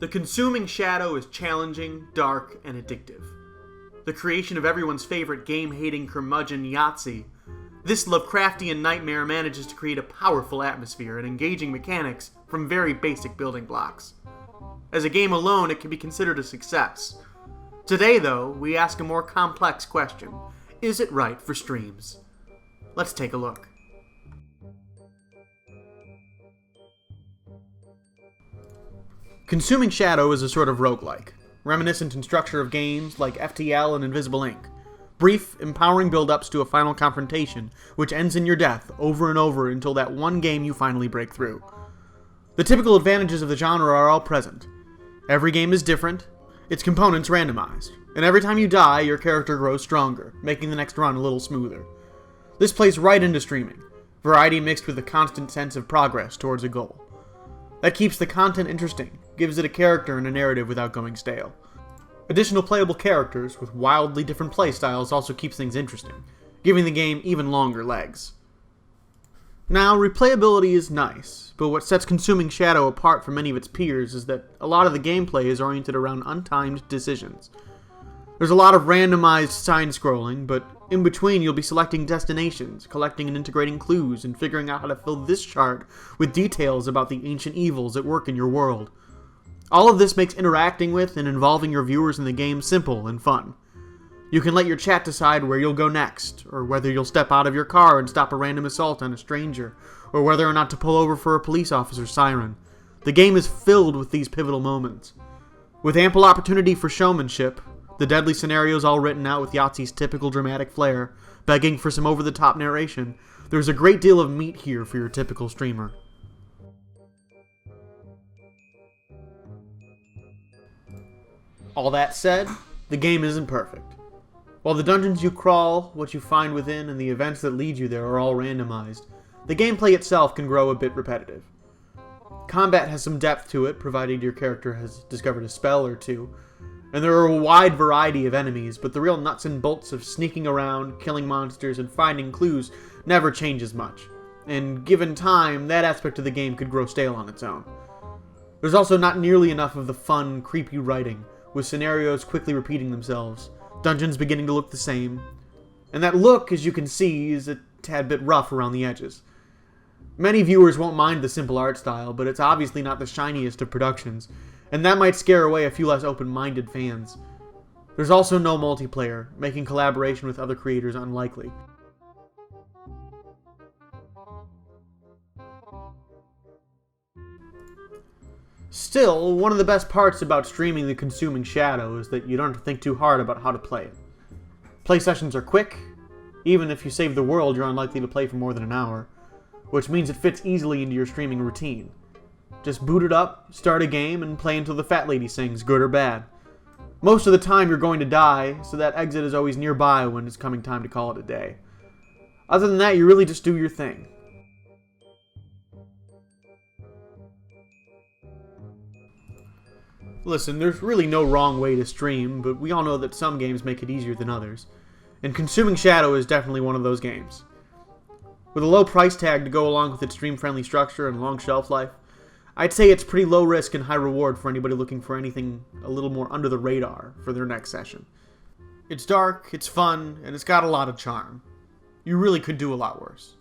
The Consuming Shadow is challenging, dark, and addictive. The creation of everyone's favorite game-hating curmudgeon Yahtzee, this Lovecraftian nightmare manages to create a powerful atmosphere and engaging mechanics from very basic building blocks. As a game alone, it can be considered a success. Today, though, we ask a more complex question. Is it right for streams? Let's take a look. Consuming Shadow is a sort of roguelike, reminiscent in structure of games like FTL and Invisible Inc. Brief, empowering build-ups to a final confrontation, which ends in your death over and over until that one game you finally break through. The typical advantages of the genre are all present. Every game is different, its components randomized, and every time you die, your character grows stronger, making the next run a little smoother. This plays right into streaming, variety mixed with a constant sense of progress towards a goal. That keeps the content interesting, gives it a character and a narrative without going stale. Additional playable characters with wildly different playstyles also keeps things interesting, giving the game even longer legs. Now, replayability is nice, but what sets Consuming Shadow apart from many of its peers is that a lot of the gameplay is oriented around untimed decisions. There's a lot of randomized side-scrolling, but in between you'll be selecting destinations, collecting and integrating clues, and figuring out how to fill this chart with details about the ancient evils at work in your world. All of this makes interacting with and involving your viewers in the game simple and fun. You can let your chat decide where you'll go next, or whether you'll step out of your car and stop a random assault on a stranger, or whether or not to pull over for a police officer's siren. The game is filled with these pivotal moments. With ample opportunity for showmanship, the deadly scenarios all written out with Yahtzee's typical dramatic flair, begging for some over-the-top narration, there's a great deal of meat here for your typical streamer. All that said, the game isn't perfect. While the dungeons you crawl, what you find within, and the events that lead you there are all randomized, the gameplay itself can grow a bit repetitive. Combat has some depth to it, provided your character has discovered a spell or two, and there are a wide variety of enemies, but the real nuts and bolts of sneaking around, killing monsters, and finding clues never changes much, and given time, that aspect of the game could grow stale on its own. There's also not nearly enough of the fun, creepy writing, with scenarios quickly repeating themselves, dungeons beginning to look the same, and that look, as you can see, is a tad bit rough around the edges. Many viewers won't mind the simple art style, but it's obviously not the shiniest of productions, and that might scare away a few less open-minded fans. There's also no multiplayer, making collaboration with other creators unlikely. Still, one of the best parts about streaming The Consuming Shadow is that you don't have to think too hard about how to play it. Play sessions are quick. Even if you save the world, you're unlikely to play for more than an hour, which means it fits easily into your streaming routine. Just boot it up, start a game, and play until the fat lady sings, good or bad. Most of the time you're going to die, so that exit is always nearby when it's coming time to call it a day. Other than that, you really just do your thing. Listen, there's really no wrong way to stream, but we all know that some games make it easier than others, and Consuming Shadow is definitely one of those games. With a low price tag to go along with its stream-friendly structure and long shelf life, I'd say it's pretty low risk and high reward for anybody looking for anything a little more under the radar for their next session. It's dark, it's fun, and it's got a lot of charm. You really could do a lot worse.